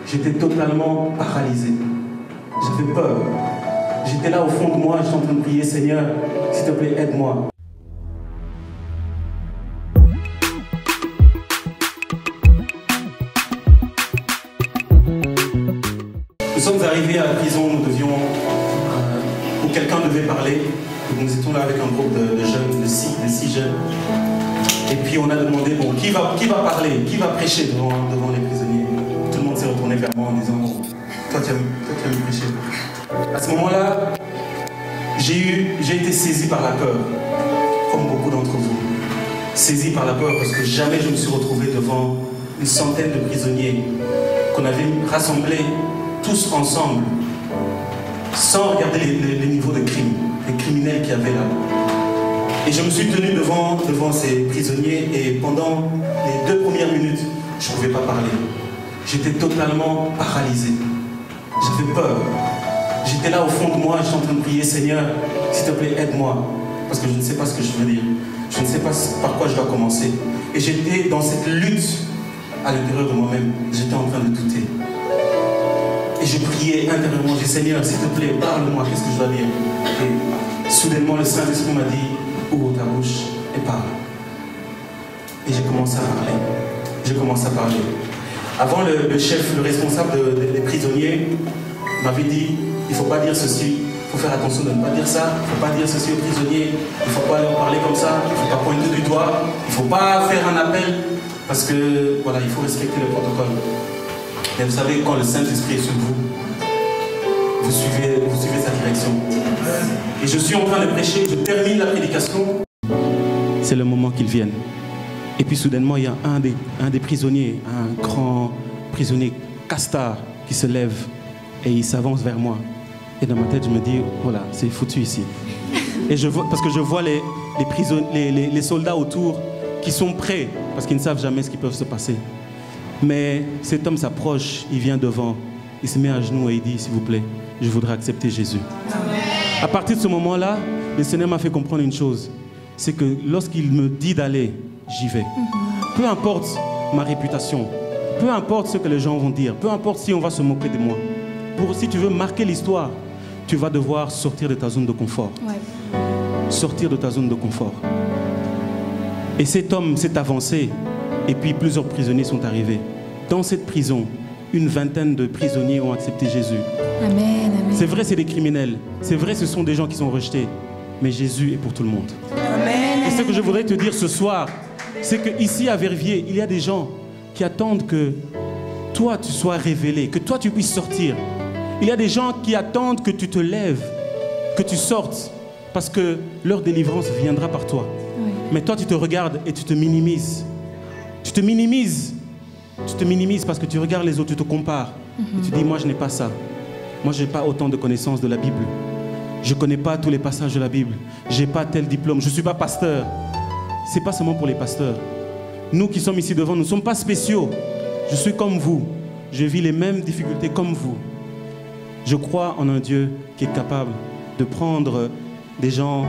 J'étais totalement paralysé. J'avais peur. J'étais là au fond de moi, j'étais en train de prier, Seigneur, s'il te plaît, aide-moi. Nous sommes arrivés à la prison, nous devions, où quelqu'un devait parler. Nous étions là avec un groupe de jeunes, de six jeunes. Et puis on a demandé, bon, qui va parler, qui va prêcher devant les prisonniers. Tout le monde s'est retourné vers moi en disant, bon, toi tu aimes prêcher. À ce moment-là, j'ai été saisi par la peur, comme beaucoup d'entre vous. Saisi par la peur parce que jamais je me suis retrouvé devant une centaine de prisonniers qu'on avait rassemblés tous ensemble, sans regarder les niveaux de crime, les criminels qu'il y avait là. Et je me suis tenu devant ces prisonniers et pendant les 2 premières minutes, je ne pouvais pas parler. J'étais totalement paralysé. J'avais peur. J'étais là au fond de moi, j'étais en train de prier, Seigneur, s'il te plaît, aide-moi. Parce que je ne sais pas ce que je veux dire. Je ne sais pas par quoi je dois commencer. Et j'étais dans cette lutte à l'intérieur de moi-même. J'étais en train de douter. Et je priais intérieurement, je dis, Seigneur, s'il te plaît, parle-moi, qu'est-ce que je dois dire? Et soudainement, le Saint-Esprit m'a dit, ouvre ta bouche et parle. Et j'ai commencé à parler. J'ai commencé à parler. Avant, le chef, le responsable des prisonniers m'avait dit, il ne faut pas dire ceci, il faut faire attention de ne pas dire ça, il ne faut pas dire ceci aux prisonniers, il ne faut pas leur parler comme ça, il ne faut pas pointer du doigt, il ne faut pas faire un appel, parce que, voilà, il faut respecter le protocole. Mais vous savez, quand le Saint-Esprit est sur vous, vous suivez sa direction. Et je suis en train de prêcher, je termine la prédication. C'est le moment qu'ils viennent. Et puis soudainement, il y a un des prisonniers, un grand prisonnier castard qui se lève et il s'avance vers moi. Et dans ma tête, je me dis, voilà, c'est foutu ici. Et parce que je vois les soldats autour qui sont prêts, parce qu'ils ne savent jamais ce qui peut se passer. Mais cet homme s'approche, il vient devant, il se met à genoux et il dit, s'il vous plaît, je voudrais accepter Jésus. Amen. À partir de ce moment-là, le Seigneur m'a fait comprendre une chose, c'est que lorsqu'il me dit d'aller, j'y vais. Peu importe ma réputation, peu importe ce que les gens vont dire, peu importe si on va se moquer de moi. Si tu veux marquer l'histoire, tu vas devoir sortir de ta zone de confort. Ouais. Sortir de ta zone de confort. Et cet homme s'est avancé, et puis plusieurs prisonniers sont arrivés. Dans cette prison, une vingtaine de prisonniers ont accepté Jésus. Amen, amen. C'est vrai, c'est des criminels. C'est vrai, ce sont des gens qui sont rejetés. Mais Jésus est pour tout le monde. Amen. Et ce que je voudrais te dire ce soir, c'est qu'ici à Verviers, il y a des gens qui attendent que toi, tu sois révélé, que toi, tu puisses sortir. Il y a des gens qui attendent que tu te lèves, que tu sortes, parce que leur délivrance viendra par toi. Oui. Mais toi, tu te regardes et tu te minimises. Tu te minimises. Tu te minimises parce que tu regardes les autres, tu te compares. Et tu dis, moi, je n'ai pas ça. Moi, je n'ai pas autant de connaissances de la Bible. Je ne connais pas tous les passages de la Bible. Je n'ai pas tel diplôme. Je ne suis pas pasteur. Ce n'est pas seulement pour les pasteurs. Nous qui sommes ici devant, nous ne sommes pas spéciaux. Je suis comme vous. Je vis les mêmes difficultés comme vous. Je crois en un Dieu qui est capable de prendre des gens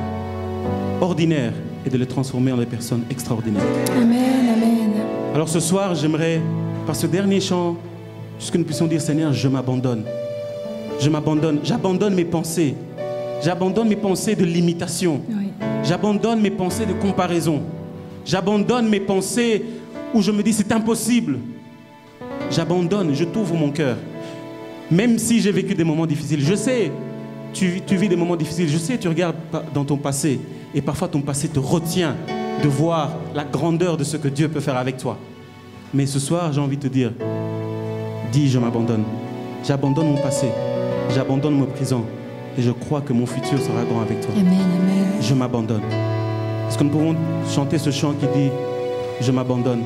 ordinaires et de les transformer en des personnes extraordinaires. Amen, amen. Alors ce soir, j'aimerais, par ce dernier chant, juste que nous puissions dire, Seigneur, je m'abandonne. Je m'abandonne. J'abandonne mes pensées. J'abandonne mes pensées de limitation. Oui. J'abandonne mes pensées de comparaison. J'abandonne mes pensées où je me dis, c'est impossible. J'abandonne, je t'ouvre mon cœur. Même si j'ai vécu des moments difficiles, je sais, tu vis des moments difficiles, je sais, tu regardes dans ton passé et parfois ton passé te retient de voir la grandeur de ce que Dieu peut faire avec toi. Mais ce soir, j'ai envie de te dire, dis, je m'abandonne. J'abandonne mon passé, j'abandonne mon présent et je crois que mon futur sera grand avec toi. Amen, amen. Je m'abandonne. Est-ce que nous pouvons chanter ce chant qui dit, je m'abandonne?